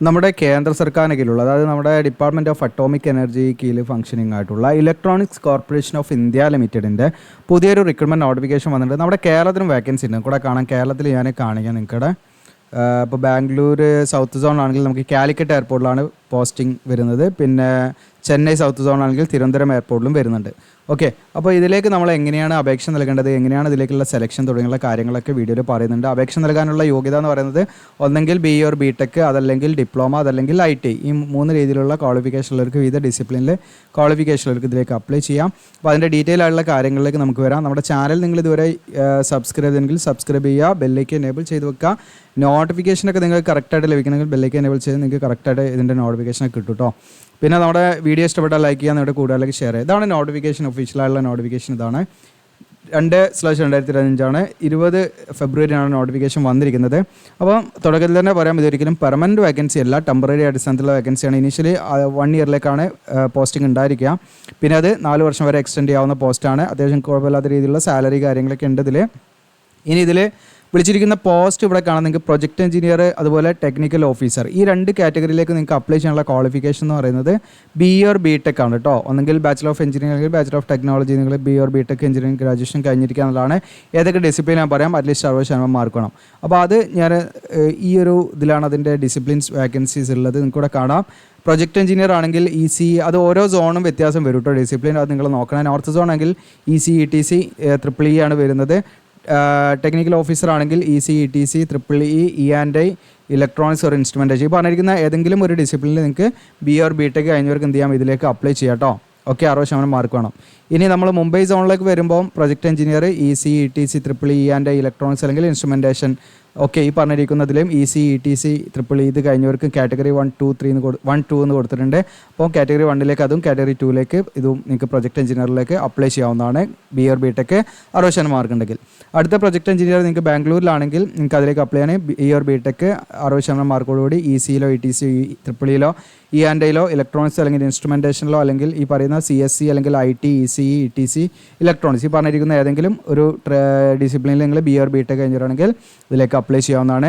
നമ്മുടെ കേന്ദ്ര സർക്കാരിന് കീഴിലുള്ള, അതായത് നമ്മുടെ ഡിപ്പാർട്ട്മെൻറ്റ് ഓഫ് അറ്റോമിക് എനർജി കീഴിൽ ഫംഗ്ഷനിങ് ആയിട്ടുള്ള ഇലക്ട്രോണിക്സ് കോർപ്പറേഷൻ ഓഫ് ഇന്ത്യ ലിമിറ്റഡിൻ്റെ പുതിയൊരു റിക്രൂട്ട്മെൻറ്റ് നോട്ടിഫിക്കേഷൻ വന്നിട്ടുണ്ട്. നമ്മുടെ കേരളത്തിനും വേക്കൻസി ഉണ്ട്. കൂടെ കാണാം, കേരളത്തിൽ ഞാൻ കാണിക്കാം നിങ്ങൾക്കിടെ. ഇപ്പോൾ ബാംഗ്ലൂർ സൗത്ത് സോൺ ആണെങ്കിൽ നമുക്ക് കാലിക്കറ്റ് എയർപോർട്ടിലാണ് പോസ്റ്റിംഗ് വരുന്നത്. പിന്നെ ചെന്നൈ സൗത്ത് സോൺ ആണെങ്കിൽ തിരുവനന്തപുരം എയർപോർട്ടിലും വരുന്നുണ്ട്. ഓക്കെ, അപ്പോൾ ഇതിലേക്ക് നമ്മൾ എങ്ങനെയാണ് അപേക്ഷ നൽകേണ്ടത്, എങ്ങനെയാണ് ഇതിലേക്കുള്ള സെലക്ഷൻ തുടങ്ങിയുള്ള കാര്യങ്ങളൊക്കെ വീഡിയോയിൽ പറയുന്നുണ്ട്. അപേക്ഷ നൽകാനുള്ള യോഗ്യത എന്ന് പറയുന്നത് ഒന്നെങ്കിൽ BE or BTech, അതല്ലെങ്കിൽ ഡിപ്ലോമ, അതല്ലെങ്കിൽ IT. ഈ 3 രീതിയിലുള്ള ക്വാളിഫിക്കേഷനുള്ളവർക്ക് വിവിധ ഡിസിപ്ലിനിൽ ക്വാളിഫിക്കേഷനുള്ളവർക്ക് ഇതിലേക്ക് അപ്ലൈ ചെയ്യാം. അപ്പോൾ അതിൻ്റെ ഡീറ്റെയിൽ ആയിട്ടുള്ള കാര്യങ്ങളിലേക്ക് നമുക്ക് വരാം. നമ്മുടെ ചാനൽ നിങ്ങൾ ഇതുവരെ സബ്സ്ക്രൈബ് ചെയ്തെങ്കിൽ സബ്സ്ക്രൈബ് ചെയ്യുക, ബെല്ലേക്ക് എനേബിൾ ചെയ്ത് വെക്കുക. നോട്ടിഫിക്കേഷനൊക്കെ നിങ്ങൾക്ക് കറക്റ്റായിട്ട് ലഭിക്കണമെങ്കിൽ ബെല്ലേക്ക് എനേബിൾ ചെയ്ത് നിങ്ങൾക്ക് കറക്റ്റായിട്ട് ഇതിൻ്റെ നോട്ടിഫിക്കേഷനൊക്കെ കിട്ടും കേട്ടോ. പിന്നെ നമ്മുടെ വീഡിയോ ഇഷ്ടപ്പെട്ടാൽ ലൈക്ക് ചെയ്യാൻ, നിങ്ങളുടെ കൂടുതലേക്ക് ഷെയർ ചെയ്യുക. ഇതാണ് നോട്ടിഫിക്കേഷൻ, ഒഫീഷ്യലായുള്ള നോട്ടിഫിക്കേഷൻ ഇതാണ്. 2/2025 20 ഫെബ്രുവരിയാണ് നോട്ടിഫിക്കേഷൻ വന്നിരിക്കുന്നത്. അപ്പോൾ തുടക്കത്തിൽ തന്നെ പറയാം, ഇതൊരിക്കലും പെർമനൻറ്റ് വേക്കൻസി അല്ല, ടെമ്പററി അടിസ്ഥാനത്തിലുള്ള വേക്കൻസിയാണ്. ഇനീഷ്യലി 1 ഇയറിലേക്കാണ് പോസ്റ്റിംഗ് ഉണ്ടായിരിക്കുക. പിന്നെ അത് 4 വർഷം വരെ എക്സ്റ്റെൻഡ് ചെയ്യാവുന്ന പോസ്റ്റാണ്. അത്യാവശ്യം കുഴപ്പമില്ലാത്ത രീതിയിലുള്ള സാലറി കാര്യങ്ങളൊക്കെ ഉണ്ട് ഇതിൽ. ഇനി ഇതിൽ വിളിച്ചിരിക്കുന്ന പോസ്റ്റ് ഇവിടെ കാണാം നിങ്ങൾക്ക്. പ്രൊജക്ട് എഞ്ചിനീയർ, അതുപോലെ ടെക്നിക്കൽ ഓഫീസർ, ഈ 2 കാറ്റഗറിയിലേക്ക് നിങ്ങൾക്ക് അപ്ലൈ ചെയ്യാനുള്ള ക്വാളിഫിക്കേഷൻ എന്ന് പറയുന്നത് BE or BTech ആണ് കേട്ടോ. ഒന്നെങ്കിൽ ബാച്ചിലർ ഓഫ് എഞ്ചിനീയറിംഗ് അല്ലെങ്കിൽ ബാച്ചിലർ ഓഫ് ടെക്നോളജി, നിങ്ങൾ BE or BTech engineering graduation കഴിഞ്ഞിരിക്കുക എന്നുള്ളതാണ്. ഏതൊക്കെ ഡിസിപ്ലിൻ ഞാൻ പറയാം, അറ്റ്ലീസ്റ്റ് 60% മാർക്ക് വേണം. അപ്പോൾ അത് ഞാൻ ഈ ഒരു ഇതിലാണ് അതിൻ്റെ ഡിസിപ്ലിൻസ് വേക്കൻസീസ് ഉള്ളത്. നിങ്ങൾക്കിവിടെ കാണാം. പ്രൊജക്ട് എഞ്ചിനീയർ ആണെങ്കിൽ EC, അത് ഓരോ സോണും വ്യത്യാസം വരും കേട്ടോ ഡിസിപ്ലിൻ, അത് നിങ്ങൾ നോക്കണം. നോർത്ത് സോൺ ആണെങ്കിൽ EC, ETC, EEE ആണ് വരുന്നത്. ടെക്നിക്കൽ ഓഫീസർ ആണെങ്കിൽ EC, ETC, EEE, E&I, electronics or instrumentation. ഈ പറഞ്ഞിരിക്കുന്ന ഏതെങ്കിലും ഒരു ഡിസിപ്ലിനിൽ നിങ്ങൾക്ക് BE or BTech കഴിഞ്ഞവർക്ക് എന്ത് ചെയ്യാം, ഇതിലേക്ക് അപ്ലൈ ചെയ്യാം കേട്ടോ. ഓക്കെ, 60% മാർക്ക് വേണം. ഇനി നമ്മൾ മുംബൈ സോണിലേക്ക് വരുമ്പോൾ project engineer EC, ETC, EEE, E&I, electronics അല്ലെങ്കിൽ ഇൻസ്ട്രുമെൻറ്റേഷൻ. ഓക്കെ, ഈ പറഞ്ഞിരിക്കുന്നതിലും EC, ETC, EEE ഇത് കഴിഞ്ഞവർക്ക് കാറ്റഗറി 1, 2, 3 എന്ന് കൊടുത്തിട്ടുണ്ട്. അപ്പോൾ കാറ്റഗറി 1ലേക്ക് അതും കാറ്റഗറി 2ലേക്ക് ഇതും നിങ്ങൾക്ക് പ്രൊജക്ട് എഞ്ചിനീയറിലേക്ക് അപ്ലൈ ചെയ്യാവുന്നതാണ്. BE or BTech 60% മാർക്ക് ഉണ്ടെങ്കിൽ. അടുത്ത പ്രൊജക്ട് എഞ്ചിനീയർ നിങ്ങൾക്ക് ബാംഗ്ലൂരിലാണെങ്കിൽ നിങ്ങൾക്ക് അതിലേക്ക് അപ്ലൈ ചെയ്യാൻ BE or BTech 60% മാർക്കോടുകൂടി ECയിലോ, ETC, EEEയിലോ, E&Iലോ, ഇലക്ട്രോണിക്സ് അല്ലെങ്കിൽ ഇൻസ്ട്രുമെൻറ്റേഷനിലോ, അല്ലെങ്കിൽ ഈ പറയുന്ന CSC അല്ലെങ്കിൽ IT, ECE, ETC, ഇലക്ട്രോണിക്സ്, ഈ പറഞ്ഞിരിക്കുന്ന ഏതെങ്കിലും ഒരു ഡിസിപ്ലിനിൽ നിങ്ങൾ BE or BTech കഴിഞ്ഞിട്ടാണെങ്കിൽ ഇതിലേക്ക് അപ്ലൈ ചെയ്യാവുന്നതാണ്.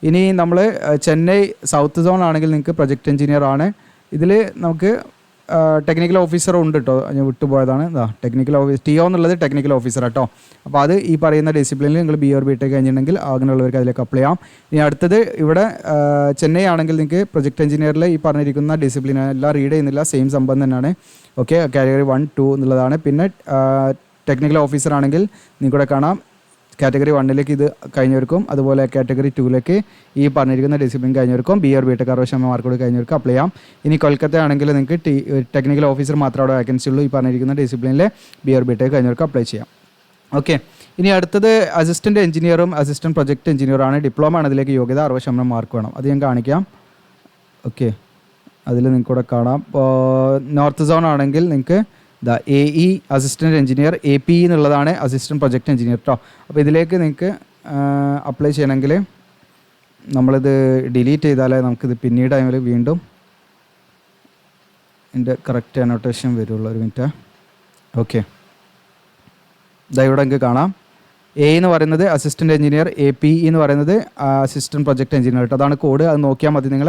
ഇനി നമ്മൾ ചെന്നൈ സൗത്ത് സോൺ ആണെങ്കിൽ നിങ്ങൾക്ക് പ്രൊജക്ട് എഞ്ചിനീയർ ആണ്. ഇതിൽ നമുക്ക് ടെക്നിക്കൽ ഓഫീസറും ഉണ്ട് കേട്ടോ, ഞാൻ വിട്ടുപോയതാണ്. ടെക്നിക്കൽ ഓഫീസർ TO എന്നുള്ളത് ടെക്നിക്കൽ ഓഫീസർ കേട്ടോ. അപ്പോൾ അത് ഈ പറയുന്ന ഡിസിപ്ലിനിൽ നിങ്ങൾ BE or BTech കഴിഞ്ഞിട്ടുണ്ടെങ്കിൽ അങ്ങനെയുള്ളവർക്ക് അതിലേക്ക് അപ്ലൈ ചെയ്യാം. ഇനി അടുത്തത് ഇവിടെ ചെന്നൈ ആണെങ്കിൽ നിങ്ങൾക്ക് പ്രൊജക്ട് എഞ്ചിനീയറിൽ ഈ പറഞ്ഞിരിക്കുന്ന ഡിസിപ്ലിൻ എല്ലാം റീഡ് ചെയ്യുന്നില്ല, സെയിം സംഭവം തന്നെയാണ്. ഓക്കെ, കാറ്റഗറി 1, 2 എന്നുള്ളതാണ്. പിന്നെ ടെക്നിക്കൽ ഓഫീസർ ആണെങ്കിൽ നിങ്ങൾക്കിവിടെ കാണാം കാറ്റഗറി 1ലേക്ക് ഇത് കഴിഞ്ഞവർക്കും, അതുപോലെ കാറ്റഗറി 2ലേക്ക് ഈ പറഞ്ഞിരിക്കുന്ന ഡിസിപ്ലിൻ കഴിഞ്ഞവർക്കും BE or BTech 60% മാർക്കോട് കഴിഞ്ഞവർക്ക് അപ്ലൈ ചെയ്യാം. ഇനി കൊൽക്കത്ത ആണെങ്കിൽ നിങ്ങൾക്ക് ടെക്നിക്കൽ ഓഫീസർ മാത്രമേ അവിടെ വേക്കൻസി ഉള്ളൂ. ഈ പറഞ്ഞിരിക്കുന്ന ഡിസിപ്ലിനിൽ BE or BTech കഴിഞ്ഞവർക്ക് അപ്ലൈ ചെയ്യാം. ഓക്കെ, ഇനി അടുത്തത് അസിസ്റ്റൻറ്റ് എഞ്ചിനീയറും അസിസ്റ്റൻറ്റ് പ്രൊജക്ട് എഞ്ചിനീയറാണ്. ഡിപ്ലോമ ആണ് ഇതിലേക്ക് യോഗ്യത, 60% മാർക്ക് വേണം. അത് ഞാൻ കാണിക്കാം. ഓക്കെ, അതിൽ നിങ്ങൾക്കിവിടെ കാണാം. നോർത്ത് സോൺ ആണെങ്കിൽ നിങ്ങൾക്ക് AE അസിസ്റ്റൻറ്റ് എഞ്ചിനീയർ, APE എന്നുള്ളതാണ് അസിസ്റ്റൻറ്റ് പ്രൊജക്ട് എഞ്ചിനീയർ കേട്ടോ. അപ്പോൾ ഇതിലേക്ക് നിങ്ങൾക്ക് അപ്ലൈ ചെയ്യണമെങ്കിൽ നമ്മളിത് ഡിലീറ്റ് ചെയ്താലേ നമുക്കിത് പിന്നീട് അതിൽ വീണ്ടും ഇതിൻ്റെ കറക്റ്റ് അനോട്ടേഷൻ വരുള്ളൂ. ഒരു മിനിറ്റ്. ഓക്കെ, ഇവിടെ നിങ്ങൾക്ക് കാണാം. A എന്ന് പറയുന്നത് അസിസ്റ്റൻറ്റ് എഞ്ചിനീയർ, APE എന്ന് പറയുന്നത് അസിസ്റ്റൻറ്റ് പ്രൊജക്ട് എഞ്ചിനീയർ കേട്ടോ. അതാണ് കോഡ്, അത് നോക്കിയാൽ മതി നിങ്ങൾ.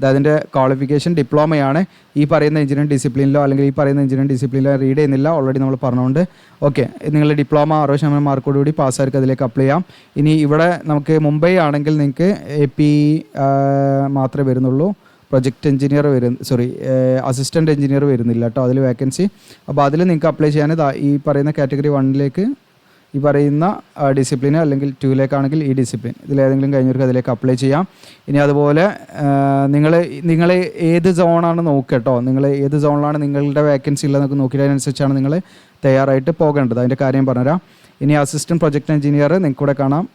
അതിൻ്റെ ക്വാളിഫിക്കേഷൻ ഡിപ്ലോമയാണ്. ഈ പറയുന്ന എഞ്ചിനീയറിംഗ് ഡിസിപ്ലിനിലോ അല്ലെങ്കിൽ ഈ പറയുന്ന എഞ്ചിനീയറിംഗ് ഡിസിപ്ലിനിലോ റീഡ് ചെയ്യുന്നില്ല, ഓൾറെഡി നമ്മൾ പറഞ്ഞുകൊണ്ട്. ഓക്കെ, നിങ്ങൾ ഡിപ്ലോമ 60% മാർക്കോടുകൂടി പാസ്സാർക്ക് അതിലേക്ക് അപ്ലൈ ചെയ്യാം. ഇനി ഇവിടെ നമുക്ക് മുംബൈ ആണെങ്കിൽ നിങ്ങൾക്ക് APE മാത്രമേ വരുന്നുള്ളൂ, പ്രൊജക്ട് എഞ്ചിനീയർ അസിസ്റ്റൻറ്റ് എഞ്ചിനീയർ വരുന്നില്ല കേട്ടോ അതിൽ വേക്കൻസി. അപ്പോൾ അതിൽ നിങ്ങൾക്ക് അപ്ലൈ ചെയ്യാൻ ഈ പറയുന്ന കാറ്റഗറി 1ലേക്ക് ഈ പറയുന്ന ഡിസിപ്ലിന്, അല്ലെങ്കിൽ 2ലേക്കാണെങ്കിൽ ഈ ഡിസിപ്ലിൻ, ഇതിലേതെങ്കിലും കഴിഞ്ഞവർക്ക് അതിലേക്ക് അപ്ലൈ ചെയ്യാം. ഇനി അതുപോലെ നിങ്ങൾ ഏത് സോണാണ് നോക്കുക കേട്ടോ, നിങ്ങൾ ഏത് സോണിലാണ് നിങ്ങളുടെ വേക്കൻസി ഉള്ളതെന്നൊക്കെ നോക്കിയിട്ട് അതിനനുസരിച്ചാണ് നിങ്ങൾ തയ്യാറായിട്ട് പോകേണ്ടത്. അതിൻ്റെ കാര്യം പറഞ്ഞുതരാം. ഇനി അസിസ്റ്റൻറ്റ് പ്രൊജക്ട് എഞ്ചിനീയർ നിങ്ങൾക്കിവിടെ കാണാം,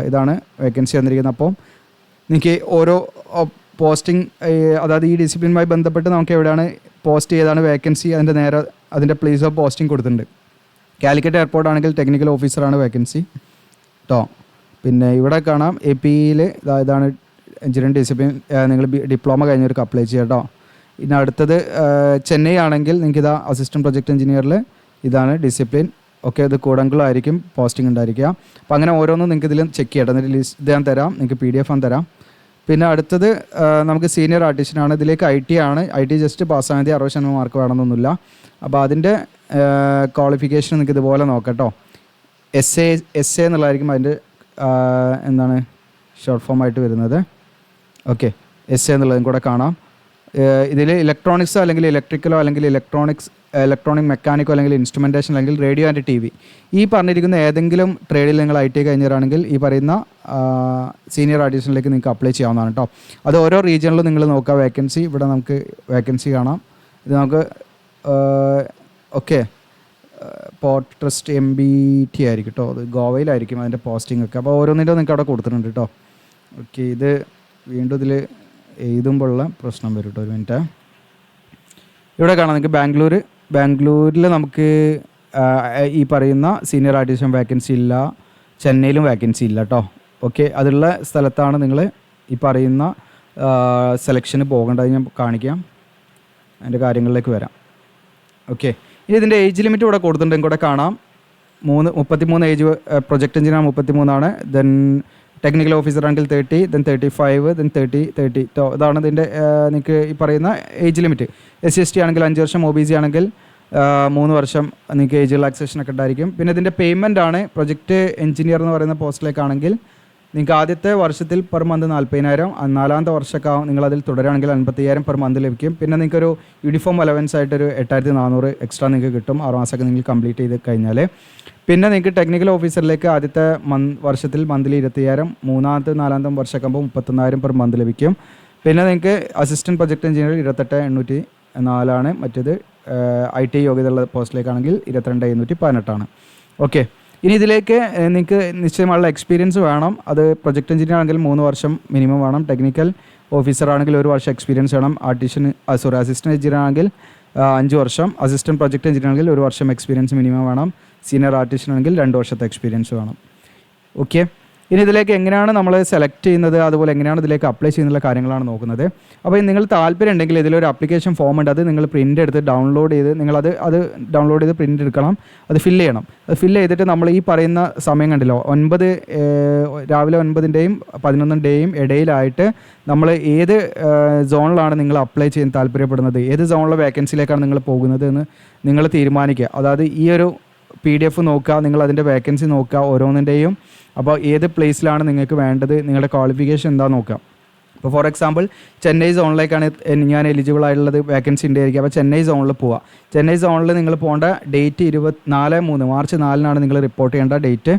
ഇതാണ് വേക്കൻസി വന്നിരിക്കുന്നത്. അപ്പം നിങ്ങൾക്ക് ഓരോ പോസ്റ്റിംഗ്, അതായത് ഈ ഡിസിപ്ലിനുമായി ബന്ധപ്പെട്ട് നമുക്ക് എവിടെയാണ് പോസ്റ്റ് ചെയ്താണ് വേക്കൻസി, അതിൻ്റെ പ്ലേസ് ഓഫ് പോസ്റ്റിംഗ് കൊടുത്തിട്ടുണ്ട്. കാലിക്കറ്റ് എയർപോർട്ട് ആണെങ്കിൽ ടെക്നിക്കൽ ഓഫീസറാണ് വേക്കൻസി കേട്ടോ. പിന്നെ ഇവിടെ കാണാം APEയിൽ ഇതാണ് എഞ്ചിനീയറിംഗ് ഡിസിപ്ലിൻ, നിങ്ങൾ ഡിപ്ലോമ കഴിഞ്ഞവർക്ക് അപ്ലൈ ചെയ്യാം കേട്ടോ. ഇനി അടുത്തത് ചെന്നൈ ആണെങ്കിൽ നിങ്ങൾക്ക് അസിസ്റ്റൻറ്റ് പ്രൊജക്ട് എഞ്ചിനീയറിൽ ഇതാണ് ഡിസിപ്ലിൻ. ഓക്കെ, ഇത് കൂടങ്കുളമായിരിക്കും പോസ്റ്റിംഗ് ഉണ്ടായിരിക്കുക. അപ്പോൾ അങ്ങനെ ഓരോന്നും നിങ്ങൾക്ക് ഇതിൽ ചെക്ക് ചെയ്യട്ടെ. എന്നിട്ട് ലിസ്റ്റ് ഞാൻ തരാം, നിങ്ങൾക്ക് PDF തരാം. പിന്നെ അടുത്തത് നമുക്ക് സീനിയർ ആർട്ടിസ്റ്റിനാണ്. ഇതിലേക്ക് IT ആണ്. IT ജസ്റ്റ് പാസ്സായാൽ മതി, 60% മാർക്ക് വേണമെന്നൊന്നുമില്ല. അപ്പോൾ അതിൻ്റെ ക്വാളിഫിക്കേഷൻ നിങ്ങൾക്ക് ഇതുപോലെ നോക്കാം കേട്ടോ. എസ് എ എന്നുള്ളതായിരിക്കും അതിൻ്റെ എന്താണ് ഷോർട്ട് ഫോം ആയിട്ട് വരുന്നത്. ഓക്കെ, എസ് എന്നുള്ളതും കൂടെ കാണാം. ഇതിൽ ഇലക്ട്രോണിക്സോ അല്ലെങ്കിൽ ഇലക്ട്രിക്കലോ അല്ലെങ്കിൽ ഇലക്ട്രോണിക് മെക്കാനിക്കോ അല്ലെങ്കിൽ ഇൻസ്ട്രുമെൻറ്റേഷൻ അല്ലെങ്കിൽ റേഡിയോ ആൻഡ് TV ഈ പറഞ്ഞിരിക്കുന്ന ഏതെങ്കിലും ട്രേഡിൽ നിങ്ങൾ IT കഴിഞ്ഞവരാണെങ്കിൽ ഈ പറയുന്ന സീനിയർ ആർട്ടിസ്റ്റിലേക്ക് നിങ്ങൾക്ക് അപ്ലൈ ചെയ്യാവുന്നതാണ് കേട്ടോ. അത് ഓരോ റീജിയണിലും നിങ്ങൾ നോക്കുക വേക്കൻസി. ഇവിടെ നമുക്ക് വേക്കൻസി കാണാം. ഇത് നമുക്ക് ഓക്കെ പോർട്ട് ട്രസ്റ്റ് MBT ആയിരിക്കും കേട്ടോ. അത് ഗോവയിലായിരിക്കും അതിൻ്റെ പോസ്റ്റിംഗ് ഒക്കെ. അപ്പോൾ ഓരോന്നിൻ്റെ നിങ്ങൾക്ക് അവിടെ കൊടുത്തിട്ടുണ്ട് കേട്ടോ. ഓക്കെ, ഇത് വീണ്ടും ഇതിൽ എഴുതുമ്പോഴുള്ള പ്രശ്നം വരും കേട്ടോ. ഒരു മിനിറ്റ്. ഇവിടെ കാണാം നിങ്ങൾക്ക് ബാംഗ്ലൂരിൽ നമുക്ക് ഈ പറയുന്ന സീനിയർ ആർട്ടിസ്റ്റ് വേക്കൻസി ഇല്ല, ചെന്നൈയിലും വേക്കൻസി ഇല്ല കേട്ടോ. ഓക്കെ, അതുള്ള സ്ഥലത്താണ് നിങ്ങൾ ഈ പറയുന്ന സെലക്ഷന് പോകേണ്ടത്. ഞാൻ കാണിക്കാം, അതിൻ്റെ കാര്യങ്ങളിലേക്ക് വരാം. ഓക്കെ, ഇനി ഇതിൻ്റെ ഏജ് ലിമിറ്റ് ഇവിടെ കൊടുത്തിട്ടുണ്ടെങ്കിൽ കൂടെ കാണാം. 33 age. Project engineer 33 then technical officer ആണെങ്കിൽ 30, ദെൻ 35, ദെൻ 30. ഇതാണ് ഇതിൻ്റെ നിങ്ങൾക്ക് ഈ പറയുന്ന ഏജ് ലിമിറ്റ്. SC/ST ആണെങ്കിൽ 5 വർഷം, OBC ആണെങ്കിൽ 3 വർഷം നിങ്ങൾക്ക് ഏജ് റിലാക്സേഷൻ ഒക്കെ ഉണ്ടായിരിക്കും. പിന്നെ ഇതിൻ്റെ പേയ്മെൻ്റ് ആണ്. പ്രൊജക്റ്റ് എഞ്ചിനീയർ എന്ന് പറയുന്ന പോസ്റ്റിലേക്കാണെങ്കിൽ നിങ്ങൾക്ക് ആദ്യത്തെ വർഷത്തിൽ പെർ മന്ത് 40,000, 4ാമത്തെ വർഷമൊക്കെ നിങ്ങളതിൽ തുടരുകയാണെങ്കിൽ 55,000 പെർ മന്ത് ലഭിക്കും. പിന്നെ നിങ്ങൾക്കൊരു യൂണിഫോം അലവൻസ് ആയിട്ടൊരു 8,400 എക്സ്ട്രാ നിങ്ങൾക്ക് കിട്ടും 6 മാസമൊക്കെ നിങ്ങൾ കംപ്ലീറ്റ് ചെയ്ത് കഴിഞ്ഞാൽ. പിന്നെ നിങ്ങൾക്ക് ടെക്നിക്കൽ ഓഫീസറിലേക്ക് ആദ്യത്തെ വർഷത്തിൽ മന്ത്ലി 20,000, 3ാമത്തെ 4ാമത്തെ വർഷമൊക്കെ ആകുമ്പോൾ 31,000 പെർ മന്ത് ലഭിക്കും. പിന്നെ നിങ്ങൾക്ക് അസിസ്റ്റൻറ്റ് പ്രൊജക്ട് എഞ്ചിനീയർ 28,804 മറ്റേത് IT യോഗ്യതയുള്ള പോസ്റ്റിലേക്കാണെങ്കിൽ 22,718. ഓക്കെ, ഇനി ഇതിലേക്ക് നിങ്ങൾക്ക് നിശ്ചയമുള്ള എക്സ്പീരിയൻസ് വേണം. അത് പ്രൊജക്ട് എഞ്ചിനീയർ ആണെങ്കിൽ 3 വർഷം മിനിമം വേണം. ടെക്നിക്കൽ ഓഫീസർ ആണെങ്കിൽ 1 വർഷം എക്സ്പീരിയൻസ് വേണം. അസിസ്റ്റൻറ്റ് എഞ്ചിനീയർ ആണെങ്കിൽ 5 വർഷം. അസിസ്റ്റൻറ്റ് പ്രൊജക്ട് എഞ്ചിനീയർ ആണെങ്കിൽ 1 വർഷം എക്സ്പീരിയൻസ് മിനിമം വേണം. സീനിയർ ആർട്ടിസ്റ്റിനാണെങ്കിൽ 2 വർഷത്തെ എക്സ്പീരിയൻസ് വേണം. ഓക്കെ, ഇനി ഇതിലേക്ക് എങ്ങനെയാണ് നമ്മൾ സെലക്ട് ചെയ്യുന്നത്, അതുപോലെ എങ്ങനെയാണ് ഇതിലേക്ക് അപ്ലൈ ചെയ്യുന്നുള്ള കാര്യങ്ങളാണ് നോക്കുന്നത്. അപ്പോൾ നിങ്ങൾ താല്പര്യം ഉണ്ടെങ്കിൽ ഇതിലൊരു ആപ്ലിക്കേഷൻ ഫോം ഉണ്ട്. അത് നിങ്ങൾ പ്രിൻ്റ് എടുത്ത് ഡൗൺലോഡ് ചെയ്ത് നിങ്ങളത് ഡൗൺലോഡ് ചെയ്ത് പ്രിൻ്റ് എടുക്കണം. അത് ഫില്ല് ചെയ്യണം. അത് ഫില്ല് ചെയ്തിട്ട് നമ്മൾ ഈ പറയുന്ന സമയം കണ്ടില്ലോ, രാവിലെ 9-ൻ്റെയും 11-ൻ്റെയും ഇടയിലായിട്ട് നമ്മൾ ഏത് സോണിലാണ് നിങ്ങൾ അപ്ലൈ ചെയ്യാൻ താല്പര്യപ്പെടുന്നത്, ഏത് സോണിലെ വേക്കൻസിയിലേക്കാണ് നിങ്ങൾ പോകുന്നത് എന്ന് നിങ്ങൾ തീരുമാനിക്കുക. അതായത് ഈ ഒരു PDF നോക്കുക, നിങ്ങൾ അതിൻ്റെ വേക്കൻസി നോക്കുക ഓരോന്നിൻ്റെയും. അപ്പോൾ ഏത് പ്ലേസിലാണ് നിങ്ങൾക്ക് വേണ്ടത്, നിങ്ങളുടെ ക്വാളിഫിക്കേഷൻ എന്താ നോക്കുക. ഇപ്പോൾ ഫോർ എക്സാമ്പിൾ ചെന്നൈ സോണിലേക്കാണ് ഞാൻ എലിജിബിൾ ആയിട്ടുള്ളത്, വേക്കൻസി ഉണ്ടായിരിക്കും. അപ്പോൾ ചെന്നൈ സോണിൽ പോവുക. ചെന്നൈ സോണിൽ നിങ്ങൾ പോകേണ്ട ഡേറ്റ് 24/3 മാർച്ച് 4-നാണ് നിങ്ങൾ റിപ്പോർട്ട് ചെയ്യേണ്ട ഡേറ്റ്.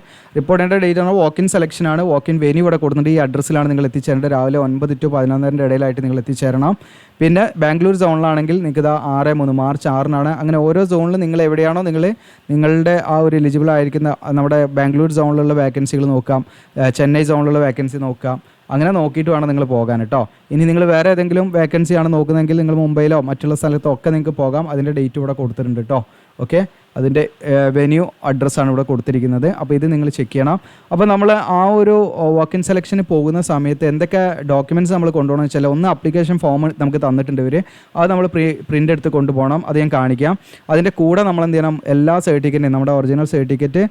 ആണ് വാക്കിൻ സെലക്ഷനാണ്. വാക്കിൻ വെന്യൂ ഇവിടെ കൊടുത്തിട്ടുണ്ട്. ഈ അഡ്രസ്സിലാണ് നിങ്ങൾ എത്തിച്ചേരേണ്ടത്. രാവിലെ 9 to 11 ഇടയിലായിട്ട് നിങ്ങൾ എത്തിച്ചേരണം. പിന്നെ ബാംഗ്ലൂർ സോണിലാണെങ്കിൽ നിങ്ങൾക്ക് 6/3 മാർച്ച് 6-നാണ്. അങ്ങനെ ഓരോ സോണിലും നിങ്ങൾ എവിടെയാണോ നിങ്ങളുടെ ആ ഒരു എലിജിബിൾ ആയിരിക്കുന്ന നമ്മുടെ ബാംഗ്ലൂർ സോണിലുള്ള വേക്കൻസികൾ നോക്കാം, ചെന്നൈ സോണിലുള്ള വേക്കൻസി നോക്കാം. അങ്ങനെ നോക്കിയിട്ട് വേണം നിങ്ങൾ പോകാൻ കേട്ടോ. ഇനി നിങ്ങൾ വേറെ ഏതെങ്കിലും വേക്കൻസിയാണ് നോക്കുന്നതെങ്കിൽ നിങ്ങൾ മുംബൈയിലോ മറ്റുള്ള സ്ഥലത്തോ ഒക്കെ നിങ്ങൾക്ക് പോകാം. അതിൻ്റെ ഡേറ്റ് ഇവിടെ കൊടുത്തിട്ടുണ്ട് കേട്ടോ. ഓക്കെ, അതിൻ്റെ വെന്യൂ അഡ്രസ്സാണ് ഇവിടെ കൊടുത്തിരിക്കുന്നത്. അപ്പോൾ ഇത് നിങ്ങൾ ചെക്ക് ചെയ്യണം. അപ്പോൾ നമ്മൾ ആ ഒരു വാക്കിൻ സെലക്ഷന് പോകുന്ന സമയത്ത് എന്തൊക്കെ ഡോക്യുമെൻറ്റ്സ് നമ്മൾ കൊണ്ടുപോകണമെന്ന് വെച്ചാൽ, ഒന്ന് ആപ്ലിക്കേഷൻ ഫോം നമുക്ക് തന്നിട്ടുണ്ട് ഇവർ. അത് നമ്മൾ പ്രിൻ്റ് എടുത്ത് കൊണ്ടുപോകണം. അത് ഞാൻ കാണിക്കാം. അതിൻ്റെ കൂടെ നമ്മൾ എന്ത് ചെയ്യണം, എല്ലാ സർട്ടിഫിക്കറ്റും നമ്മുടെ ഒറിജിനൽ സർട്ടിഫിക്കറ്റ്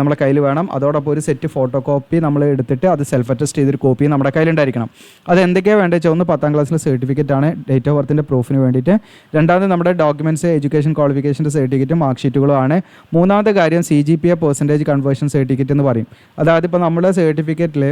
നമ്മുടെ കയ്യിൽ വേണം. അതോടൊപ്പം ഒരു സെറ്റ് ഫോട്ടോ കോപ്പി നമ്മൾ എടുത്തിട്ട് അത് സെൽഫ് അറ്റസ്റ്റ് ചെയ്തൊരു കോപ്പി നമ്മുടെ കയ്യിലുണ്ടായിരിക്കണം. അത് എന്തൊക്കെയാണ് വേണ്ടത് വെച്ചാൽ, ഒന്ന് 10ാം ക്ലാസ്സിലെ സർട്ടിഫിക്കറ്റ് ആണ്, ഡേറ്റ് ഓഫ് ബർത്തിൻ്റെ പ്രൂഫിന് വേണ്ടിയിട്ട്. രണ്ടാമത് നമ്മുടെ ഡോക്യുമെൻറ്റ്സ്, എഡ്യൂക്കേഷൻ ക്വാളിഫിക്കേഷൻ്റെ സർട്ടിഫിക്കറ്റും മാർക്ക് ഷീറ്റുകളും ആണ്. മൂന്നാമത്തെ കാര്യം CGPA പെർസെൻറ്റേജ് കൺവേർഷൻ സർട്ടിഫിക്കറ്റ് എന്ന് പറയും. അതായത് ഇപ്പോൾ നമ്മുടെ സർട്ടിഫിക്കറ്റിൽ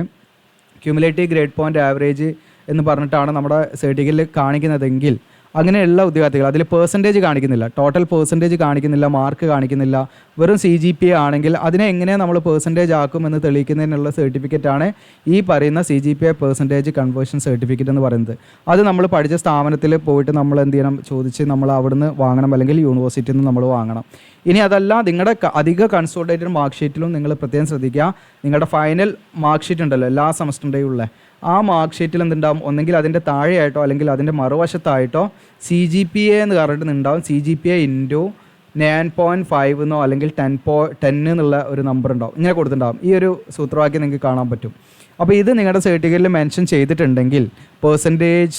ക്യുമുലേറ്റീവ് ഗ്രേഡ് പോയിൻറ്റ് ആവറേജ് എന്ന് പറഞ്ഞിട്ടാണ് നമ്മുടെ സർട്ടിഫിക്കറ്റിൽ കാണിക്കുന്നതെങ്കിൽ അങ്ങനെയുള്ള ഉദ്യോഗാർത്ഥികൾ അതിൽ പെർസെൻറ്റേജ് കാണിക്കുന്നില്ല, ടോട്ടൽ പെർസെൻറ്റേജ് കാണിക്കുന്നില്ല, മാർക്ക് കാണിക്കുന്നില്ല, വെറും CGPA ആണെങ്കിൽ അതിനെ എങ്ങനെ നമ്മൾ പെർസെൻറ്റേജ് ആക്കുമെന്ന് തെളിയിക്കുന്നതിനുള്ള സർട്ടിഫിക്കറ്റാണ് ഈ പറയുന്ന CGPA പെർസെൻറ്റേജ് കൺവേർഷൻ സർട്ടിഫിക്കറ്റ് എന്ന് പറയുന്നത്. അത് നമ്മൾ പഠിച്ച സ്ഥാപനത്തിൽ പോയിട്ട് നമ്മൾ എന്ത് ചെയ്യണം, ചോദിച്ച് നമ്മൾ അവിടുന്ന് വാങ്ങണം, അല്ലെങ്കിൽ യൂണിവേഴ്സിറ്റിയിൽ നിന്ന് നമ്മൾ വാങ്ങണം. ഇനി അതല്ല, നിങ്ങളുടെ അധിക കൺസോൾട്ടേറ്റഡ് മാർക്ക് ഷീറ്റിലും നിങ്ങൾ പ്രത്യേകം ശ്രദ്ധിക്കുക. നിങ്ങളുടെ ഫൈനൽ മാർക്ക് ഷീറ്റ് ഉണ്ടല്ലോ എല്ലാ സെമസ്റ്ററിൻ്റെയും ഉള്ള ആ മാർക്ക് ഷീറ്റിൽ എന്തുണ്ടാവും, ഒന്നെങ്കിൽ അതിൻ്റെ താഴെയായിട്ടോ അല്ലെങ്കിൽ അതിൻ്റെ മറുവശത്തായിട്ടോ CGPA എന്ന് പറഞ്ഞിട്ടുണ്ടാവും. CGPA ഇൻറ്റു 9.5 എന്നോ അല്ലെങ്കിൽ 10 എന്നുള്ള ഒരു നമ്പർ ഉണ്ടാവും, ഇങ്ങനെ കൊടുത്തിട്ടുണ്ടാവും. ഈ ഒരു സൂത്രവാക്യം നിങ്ങൾക്ക് കാണാൻ പറ്റും. അപ്പോൾ ഇത് നിങ്ങളുടെ സർട്ടിഫിക്കറ്റിൽ മെൻഷൻ ചെയ്തിട്ടുണ്ടെങ്കിൽ പെർസെൻറ്റേജ്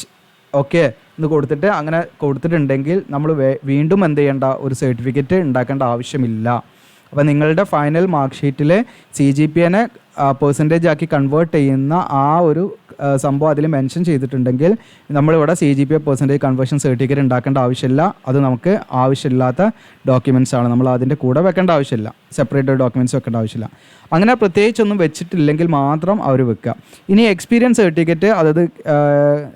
ഓക്കെ എന്ന് കൊടുത്തിട്ട് അങ്ങനെ കൊടുത്തിട്ടുണ്ടെങ്കിൽ നമ്മൾ വീണ്ടും എന്ത് ചെയ്യേണ്ട, ഒരു സർട്ടിഫിക്കറ്റ് ഉണ്ടാക്കേണ്ട ആവശ്യമില്ല. അപ്പോൾ നിങ്ങളുടെ ഫൈനൽ മാർക്ക് ഷീറ്റിൽ CGPA പെർസെൻറ്റേജ് ആക്കി കൺവേർട്ട് ചെയ്യുന്ന ആ ഒരു സംഭവം അതിൽ മെൻഷൻ ചെയ്തിട്ടുണ്ടെങ്കിൽ നമ്മളിവിടെ CGPA പെർസെൻറ്റേജ് കൺവേർഷൻ സർട്ടിഫിക്കറ്റ് ഉണ്ടാക്കേണ്ട ആവശ്യമില്ല. അത് നമുക്ക് ആവശ്യമില്ലാത്ത ഡോക്യുമെൻറ്റ്സ് ആണ്, നമ്മൾ അതിൻ്റെ കൂടെ വെക്കേണ്ട ആവശ്യമില്ല, സെപ്പറേറ്റ് ഡോക്യുമെൻറ്റ്സ് വെക്കേണ്ട ആവശ്യമില്ല. അങ്ങനെ പ്രത്യേകിച്ചൊന്നും വെച്ചിട്ടില്ലെങ്കിൽ മാത്രം അവർ വെക്കുക. ഇനി എക്സ്പീരിയൻസ് സർട്ടിഫിക്കറ്റ്, അതായത്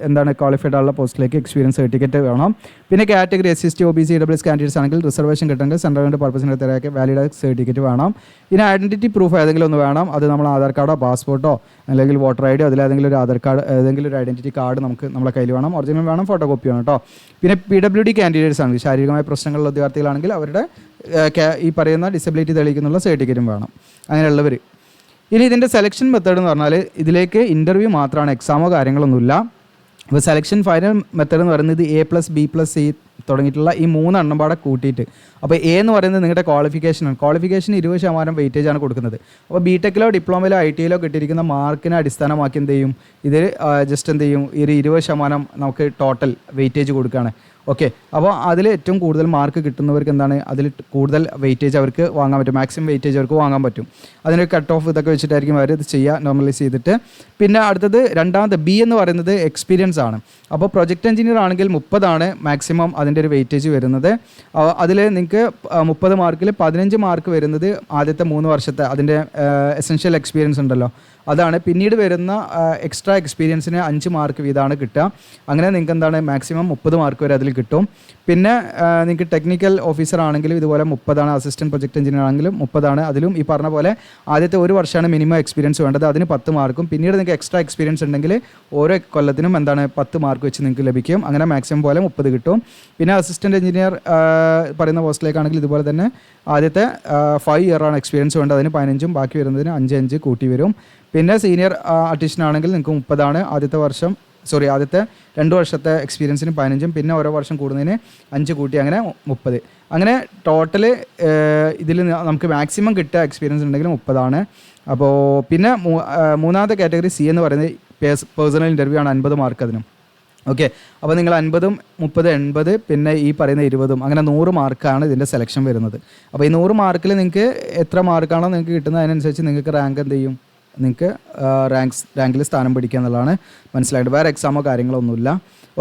എന്താണ് ക്വാളിഫൈഡ് ആയുള്ള പോസ്റ്റിലേക്ക് എക്സ്പീരിയൻസ് സർട്ടിഫിക്കറ്റ് വേണം. പിന്നെ category SC OBC EWS candidates ആണെങ്കിൽ റിസർവേഷൻ കിട്ടുമെങ്കിൽ സെൻട്രൽ ഗവൺമെൻറ് പർപ്പസിന് തയ്യാറാക്കിയ വാലിഡ് സർട്ടിഫിക്കറ്റ് വേണം. ഇനി ഐഡൻറ്റിറ്റി പ്രൂഫ് ഏതെങ്കിലും ഒന്ന് വേണം. അത് നമ്മൾ ആധാർ കാർഡോ പാസ്പോർട്ടോ അല്ലെങ്കിൽ വോട്ടർ ID അതിലേതെങ്കിലും ഒരു ആധാർ കാർഡ്, ഏതെങ്കിലും ഒരു ഐഡൻറ്റിറ്റി കാർഡ് നമുക്ക് നമ്മളെ കയ്യിൽ വേണം. ഒറിജിനൽ വേണം, ഫോട്ടോ കോപ്പി വേണം കേട്ടോ. പിന്നെ PWD കാൻഡിഡേറ്റ്സ് ആണെങ്കിൽ, ശാരീരികമായ പ്രശ്നങ്ങളുള്ള വിദ്യാർത്ഥികളാണെങ്കിൽ അവരുടെ ഈ പറയുന്ന ഡിസബിലിറ്റി തെളിയിക്കുന്നുള്ള സർട്ടിഫിക്കറ്റും വേണം, അങ്ങനെയുള്ളവർ. ഇനി ഇതിൻ്റെ സെലക്ഷൻ മെത്തേഡ് എന്ന് പറഞ്ഞാൽ ഇതിലേക്ക് ഇൻ്റർവ്യൂ മാത്രമാണ്, എക്സാമോ കാര്യങ്ങളൊന്നുമില്ല. അപ്പോൾ സെലക്ഷൻ ഫൈനൽ മെത്തേഡ് എന്ന് പറയുന്നത് A+B+C തുടങ്ങിയിട്ടുള്ള ഈ 3 എണ്ണം പാടെ കൂട്ടിയിട്ട്. അപ്പോൾ A എന്ന് പറയുന്നത് നിങ്ങളുടെ ക്വാളിഫിക്കേഷനാണ്. ക്വാളിഫിക്കേഷൻ 20% വെയിറ്റേജ് ആണ് കൊടുക്കുന്നത്. അപ്പോൾ BTECിലോ ഡിപ്ലോമയിലോ ITയിലോ കിട്ടിയിരിക്കുന്ന മാർക്കിനെ അടിസ്ഥാനമാക്കി എന്ത് ചെയ്യും, ഇത് ജസ്റ്റ് എന്ത് ചെയ്യും, ഈ 20% നമുക്ക് ടോട്ടൽ വെയിറ്റേജ് കൊടുക്കുകയാണ്. ഓക്കെ, അപ്പോൾ അതിൽ ഏറ്റവും കൂടുതൽ മാർക്ക് കിട്ടുന്നവർക്ക് എന്താണ്, അതിൽ കൂടുതൽ വെയിറ്റേജ് അവർക്ക് വാങ്ങാൻ പറ്റും, മാക്സിമം വെയിറ്റേജ് അവർക്ക് വാങ്ങാൻ പറ്റും. അതിന് കട്ട് ഓഫ് ഇതൊക്കെ വെച്ചിട്ടായിരിക്കും അവർ ഇത് ചെയ്യുക, നോർമലൈസ് ചെയ്തിട്ട്. പിന്നെ അടുത്തത് രണ്ടാമത്തെ B എന്ന് പറയുന്നത് എക്സ്പീരിയൻസ് ആണ്. അപ്പോൾ പ്രൊജക്ട് എഞ്ചിനീയർ ആണെങ്കിൽ 30 ആണ് മാക്സിമം അതിൻ്റെ ഒരു വെയിറ്റേജ് വരുന്നത്. അതിൽ നിങ്ങൾക്ക് 30 മാർക്കിൽ 15 മാർക്ക് വരുന്നത് ആദ്യത്തെ 3 വർഷത്തെ അതിൻ്റെ എസെൻഷ്യൽ എക്സ്പീരിയൻസ് ഉണ്ടല്ലോ, അതാണ്. പിന്നീട് വരുന്ന എക്സ്ട്രാ എക്സ്പീരിയൻസിന് 5 മാർക്ക് വീതമാണ് കിട്ടുക. അങ്ങനെ നിങ്ങൾക്ക് എന്താണ് മാക്സിമം 30 മാർക്ക് വരെ അതിൽ കിട്ടും. പിന്നെ നിങ്ങൾക്ക് ടെക്നിക്കൽ ഓഫീസർ ആണെങ്കിലും ഇതുപോലെ 30 ആണ്, അസിസ്റ്റൻറ്റ് പ്രൊജക്ട് എഞ്ചിനീയർ ആണെങ്കിലും 30 ആണ്. അതിലും ഈ പറഞ്ഞ പോലെ ആദ്യത്തെ 1 വർഷമാണ് മിനിമം എക്സ്പീരിയൻസ് വേണ്ടത്, അതിന് 10 മാർക്കും. പിന്നീട് നിങ്ങൾക്ക് എക്സ്ട്രാ എക്സ്പീരിയൻസ് ഉണ്ടെങ്കിൽ ഓരോ കൊല്ലത്തിനും എന്താണ് 10 മാർക്ക് വെച്ച് നിങ്ങൾക്ക് ലഭിക്കും. അങ്ങനെ മാക്സിമം പോലെ 30 കിട്ടും. പിന്നെ അസിസ്റ്റൻറ്റ് എഞ്ചിനീയർ പറയുന്ന പോസ്റ്റിലേക്കാണെങ്കിൽ ഇതുപോലെ തന്നെ ആദ്യത്തെ 5 ഇയറാണ് എക്സ്പീരിയൻസ് വേണ്ടത്, അതിന് 15ഉം ബാക്കി വരുന്നതിന് 5 കൂട്ടി വരും. പിന്നെ സീനിയർ ആർട്ടിസ്റ്റിൻ ആണെങ്കിൽ നിങ്ങൾക്ക് 30 ആണ്, ആദ്യത്തെ 2 വർഷത്തെ എക്സ്പീരിയൻസിന് 15ഉം പിന്നെ ഓരോ വർഷം കൂടുന്നതിന് 5 കൂട്ടി, അങ്ങനെ 30. അങ്ങനെ ടോട്ടൽ ഇതിൽ നമുക്ക് മാക്സിമം കിട്ടുക എക്സ്പീരിയൻസ് ഉണ്ടെങ്കിൽ 30 ആണ്. അപ്പോൾ പിന്നെ മൂന്നാമത്തെ കാറ്റഗറി C എന്ന് പറയുന്നത് പേഴ്സണൽ ഇൻ്റർവ്യൂ ആണ്, 50 മാർക്ക് അതിനും. ഓക്കെ, അപ്പോൾ നിങ്ങൾ 50ഉം 30 80 പിന്നെ ഈ പറയുന്ന 20ഉം അങ്ങനെ 100 മാർക്കാണ് ഇതിൻ്റെ സെലക്ഷൻ വരുന്നത്. അപ്പോൾ ഈ 100 മാർക്കിൽ നിങ്ങൾക്ക് എത്ര മാർക്കാണോ നിങ്ങൾക്ക് കിട്ടുന്നത് അതിനനുസരിച്ച് നിങ്ങൾക്ക് റാങ്ക് എന്ത് ചെയ്യും, നിങ്ങൾക്ക് റാങ്കിൽ സ്ഥാനം പിടിക്കുക എന്നുള്ളതാണ്. മനസ്സിലായിട്ട് വേറെ എക്സാമോ കാര്യങ്ങളോ ഒന്നുമില്ല.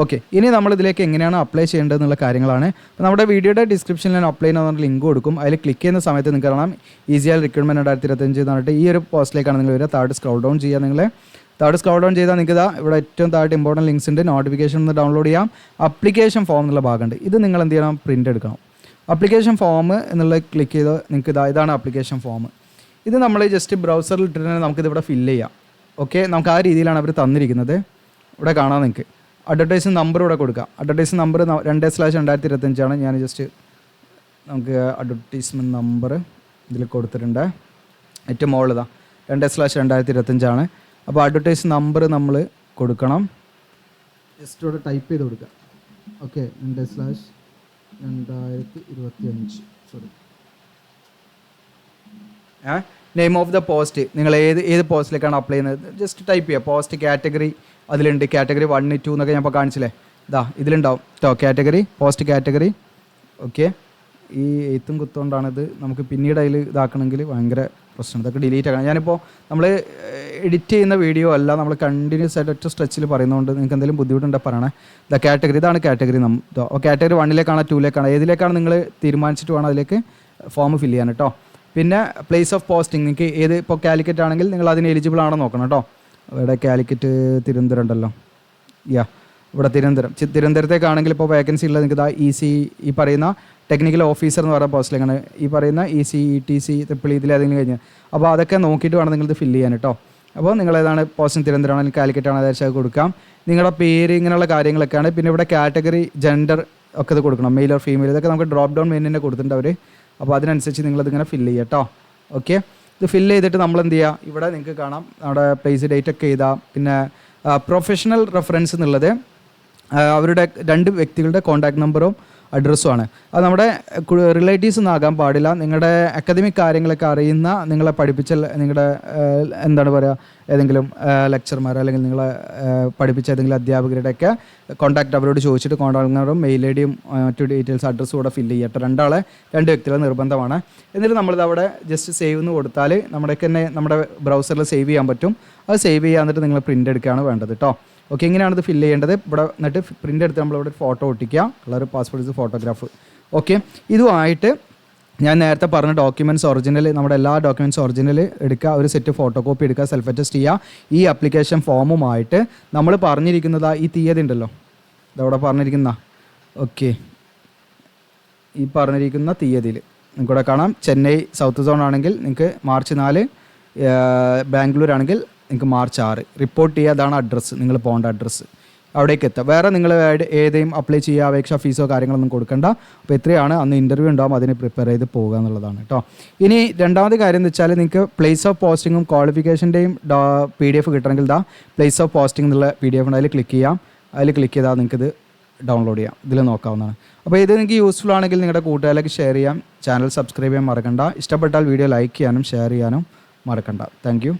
ഓക്കെ, ഇനി നമ്മളിതിലേക്ക് എങ്ങനെയാണ് അപ്ലൈ ചെയ്യേണ്ടതെന്നുള്ള കാര്യങ്ങളാണ്. അപ്പോൾ നമ്മുടെ വീഡിയോയുടെ ഡിസ്ക്രിപ്ഷനിൽ ഞാൻ അപ്ലൈ ചെയ്യുന്ന ലിങ്ക് കൊടുക്കും. അതിൽ ക്ലിക്ക് ചെയ്യുന്ന സമയത്ത് നിങ്ങൾക്ക് കാണാം ഈസിയാൽ റിക്രൂട്ട്മെൻറ്റ് 2025 എന്ന് പറഞ്ഞിട്ട് ഈ ഒരു പോസ്റ്റിലേക്കാണ് നിങ്ങൾ വരിക. താഴെ സ്ക്രോൾ ഡൗൺ ചെയ്യുക. നിങ്ങൾ താഴെ സ്ക്രോൾ ഡൗൺ ചെയ്താൽ നിങ്ങൾക്ക് ഇവിടെ ഏറ്റവും താഴെ ഇമ്പോർട്ടൻറ്റ് ലിങ്ക്സ് ഉണ്ട്. നോട്ടിഫിക്കേഷൻ ഒന്ന് ഡൗൺലോഡ് ചെയ്യാം. അപ്ലിക്കേഷൻ ഫോം എന്നുള്ള ഭാഗമുണ്ട്, ഇത് നിങ്ങൾ എന്ത് ചെയ്യണം, പ്രിൻ്റ് എടുക്കണം. അപ്ലിക്കേഷൻ ഫോം എന്നുള്ള ക്ലിക്ക് ചെയ്ത് നിങ്ങൾക്ക് ഇതാണ് അപ്ലിക്കേഷൻ ഫോം. ഇത് നമ്മൾ ജസ്റ്റ് ബ്രൗസറിൽ ഇട്ടിട്ട് നമുക്കിത് ഇവിടെ ഫില്ല് ചെയ്യാം. ഓക്കെ, നമുക്ക് ആ രീതിയിലാണ് അവർ തന്നിരിക്കുന്നത്. ഇവിടെ കാണാം, നിങ്ങൾക്ക് അഡ്വർടൈസിംഗ് നമ്പർ ഇവിടെ കൊടുക്കാം. അഡ്വർടൈസിംഗ് നമ്പർ 2/2025 ആണ്. ഞാൻ ജസ്റ്റ് നമുക്ക് അഡ്വർടൈസ്മെൻറ്റ് നമ്പർ ഇതിൽ കൊടുത്തിട്ടുണ്ട്. ഏറ്റവും മുകളിൽ 2/2025 ആണ്. അപ്പോൾ അഡ്വർടൈസ് നമ്പർ നമ്മൾ കൊടുക്കണം. ജസ്റ്റ് ഇവിടെ ടൈപ്പ് ചെയ്ത് കൊടുക്കുക. Okay, 2/2025 sorry. Name of the post, നിങ്ങൾ ഏത് പോസ്റ്റിലേക്കാണ് അപ്ലൈ ചെയ്യുന്നത് ജസ്റ്റ് ടൈപ്പ് ചെയ്യുക. പോസ്റ്റ് കാറ്റഗറി അതിലുണ്ട്, കാറ്റഗറി 1 2 എന്നൊക്കെ ഞാൻ ഇപ്പോൾ കാണിച്ചില്ലേ, ഇതിലുണ്ടാവും കേട്ടോ കാറ്റഗറി, പോസ്റ്റ് കാറ്റഗറി. ഓക്കെ, ഈ എഴുത്തും കുത്തുകൊണ്ടാണിത്, നമുക്ക് പിന്നീട് അതിൽ ഇതാക്കണമെങ്കിൽ ഭയങ്കര പ്രശ്നം, ഇതൊക്കെ ഡിലീറ്റ് ആക്കണം. ഞാനിപ്പോൾ നമ്മൾ എഡിറ്റ് ചെയ്യുന്ന വീഡിയോ അല്ല, നമ്മൾ കണ്ടിന്യൂസ് ആയിട്ട് ഒറ്റ സ്ട്രെച്ചിൽ പറയുന്നതുകൊണ്ട് നിങ്ങൾക്ക് എന്തെങ്കിലും ബുദ്ധിമുട്ടുണ്ടെങ്കിൽ പറയണേ. കാറ്റഗറി ഇതാണ് കാറ്റഗറി. കാറ്റഗറി 1ലേക്കാണോ 2ലേക്കാണോ ഏതിലേക്കാണ് നിങ്ങൾ തീരുമാനിച്ചിട്ട് വേണം അതിലേക്ക് ഫോം ഫില്ല് ചെയ്യാൻ കേട്ടോ. പിന്നെ പ്ലേസ് ഓഫ് പോസ്റ്റിംഗ്, നിങ്ങൾക്ക് ഇപ്പോൾ കാലിക്കറ്റ് ആണെങ്കിൽ നിങ്ങൾ അതിന് എലിജിബിൾ ആണോ നോക്കണം കേട്ടോ. ഇവിടെ കാലിക്കറ്റ് തിരുവനന്തപുരം ഉണ്ടല്ലോ, ഇവിടെ തിരുവനന്തപുരത്തേക്കാണെങ്കിൽ ഇപ്പോൾ വേക്കൻസി ഉള്ളത് നിങ്ങൾക്ക് ഈ പറയുന്ന ടെക്നിക്കൽ ഓഫീസർ എന്ന് പറയുന്ന പോസ്റ്റിലേക്കാണ്. ഈ പറയുന്ന EC ETC ട്രിപ്പിൾ ഇതിലേതെങ്കിലും കഴിഞ്ഞ്, അപ്പോൾ അതൊക്കെ നോക്കിയിട്ട് വേണം നിങ്ങളിത് ഫില്ല് ചെയ്യാൻ കേട്ടോ. അപ്പോൾ നിങ്ങളേതാണ് പോസ്റ്റിംഗ് തിരുവനന്തപുരം ആണെങ്കിൽ കാലിക്കറ്റ് ആണ് അത് കൊടുക്കാം. നിങ്ങളുടെ പേര് ഇങ്ങനെയുള്ള കാര്യങ്ങളൊക്കെയാണ്. പിന്നെ ഇവിടെ കാറ്റഗറി ജെൻഡർ ഒക്കെ ഇത് കൊടുക്കണം, മെയിൽ ഓർ ഫീമെയിൽ, ഇതൊക്കെ നമുക്ക് ഡ്രോപ്പ് ഡൗൺ മെനുവിനെ കൊടുത്തിട്ടുണ്ട് അവർ. അപ്പോൾ അതിനനുസരിച്ച് നിങ്ങളതിങ്ങനെ ഫില്ല് ചെയ്യുക കേട്ടോ. ഓക്കെ, ഇത് ഫില്ല് ചെയ്തിട്ട് നമ്മൾ എന്ത് ചെയ്യുക, ഇവിടെ നിങ്ങൾക്ക് കാണാം നമ്മുടെ പ്ലേസ് ഡേറ്റ് ഒക്കെ ചെയ്താൽ. പിന്നെ പ്രൊഫഷണൽ റെഫറൻസ് എന്നുള്ളത് അവരുടെ 2 വ്യക്തികളുടെ കോൺടാക്ട് നമ്പറും അഡ്രസ്സുമാണ്. അത് നമ്മുടെ റിലേറ്റീവ്സ് ഒന്നും ആകാൻ പാടില്ല. നിങ്ങളുടെ അക്കാദമിക് കാര്യങ്ങളൊക്കെ അറിയുന്ന, നിങ്ങളെ പഠിപ്പിച്ച നിങ്ങളുടെ എന്താണ് പറയുക, ഏതെങ്കിലും ലെക്ചർമാർ അല്ലെങ്കിൽ നിങ്ങളെ പഠിപ്പിച്ച ഏതെങ്കിലും അധ്യാപകരുടെയൊക്കെ കോൺടാക്ട് അവരോട് ചോദിച്ചിട്ട് കോൺടാക്ട് നമ്പറും മെയിൽ ID യും മറ്റു ഡീറ്റെയിൽസ് അഡ്രസ്സും കൂടെ ഫില്ല് ചെയ്യട്ടെ. 2 വ്യക്തികൾ നിർബന്ധമാണ്. എന്നിട്ട് നമ്മളിത് അവിടെ ജസ്റ്റ് സേവ് എന്ന് കൊടുത്താൽ നമ്മുടെയൊക്കെ തന്നെ നമ്മുടെ ബ്രൗസറിൽ സേവ് ചെയ്യാൻ പറ്റും. അത് സേവ് ചെയ്യുക, എന്നിട്ട് നിങ്ങൾ പ്രിൻ്റ് എടുക്കുകയാണ് വേണ്ടത് കേട്ടോ. ഓക്കെ, ഇങ്ങനെയാണ് ഇത് ഫില്ല് ചെയ്യേണ്ടത്. ഇവിടെ എന്നിട്ട് പ്രിൻ്റ് എടുത്ത് നമ്മളിവിടെ ഫോട്ടോ ഒട്ടിക്കുക, colour passport size photograph. Okay, ഇതുമായിട്ട് ഞാൻ നേരത്തെ പറഞ്ഞ ഡോക്യുമെൻറ്റ്സ് ഒറിജിനൽ, നമ്മുടെ എല്ലാ ഡോക്യുമെൻറ്റ്സ് ഒറിജിനൽ എടുക്കുക, ഒരു സെറ്റ് ഫോട്ടോ കോപ്പി എടുക്കുക, സെൽഫ് അറ്റസ്റ്റ് ചെയ്യുക. ഈ ആപ്ലിക്കേഷൻ ഫോമുമായിട്ട് നമ്മൾ പറഞ്ഞിരിക്കുന്നത് ഈ തീയതി ഉണ്ടല്ലോ, ഇതവിടെ പറഞ്ഞിരിക്കുന്ന, ഓക്കെ, ഈ പറഞ്ഞിരിക്കുന്ന തീയതിയിൽ നിങ്ങൾക്കിവിടെ കാണാം. ചെന്നൈ സൗത്ത് സോൺ ആണെങ്കിൽ നിങ്ങൾക്ക് മാർച്ച് 4, ബാംഗ്ലൂർ ആണെങ്കിൽ നിങ്ങൾക്ക് മാർച്ച് 6 റിപ്പോർട്ട് ചെയ്യുക. അതാണ് അഡ്രസ്സ്, നിങ്ങൾ പോകേണ്ട അഡ്രസ്സ്. അവിടേക്ക് എത്തുക. വേറെ നിങ്ങൾ ഏതെങ്കിലും അപ്ലൈ ചെയ്യുക, അപേക്ഷ ഫീസോ കാര്യങ്ങളൊന്നും കൊടുക്കണ്ട. അപ്പോൾ ഇത്രയാണ്, അന്ന് ഇൻ്റർവ്യൂ ഉണ്ടാകും, അതിന് പ്രിപ്പയർ ചെയ്ത് പോകുക എന്നുള്ളതാണ് കേട്ടോ. ഇനി രണ്ടാമത്തെ കാര്യം എന്ന് വെച്ചാൽ നിങ്ങൾക്ക് പ്ലേസ് ഓഫ് പോസ്റ്റിങ്ങും ക്വാളിഫിക്കേഷൻ്റെയും PDF കിട്ടണമെങ്കിൽ പ്ലേസ് ഓഫ് പോസ്റ്റിംഗ് എന്നുള്ള PDF ഉണ്ട്, അതിൽ ക്ലിക്ക് ചെയ്യാം. അതിൽ ക്ലിക്ക് ചെയ്താൽ നിങ്ങൾക്കിത് ഡൗൺലോഡ് ചെയ്യാം, ഇതിൽ നോക്കാവുന്നതാണ്. അപ്പോൾ ഇത് നിങ്ങൾക്ക് യൂസ്ഫുൾ ആണെങ്കിൽ നിങ്ങളുടെ കൂട്ടുകാരിലേക്ക് ഷെയർ ചെയ്യാം. ചാനൽ സബ്സ്ക്രൈബ് ചെയ്യാൻ മറക്കണ്ട. ഇഷ്ടപ്പെട്ടാൽ വീഡിയോ ലൈക്ക് ചെയ്യാനും ഷെയർ ചെയ്യാനും മറക്കണ്ട. താങ്ക്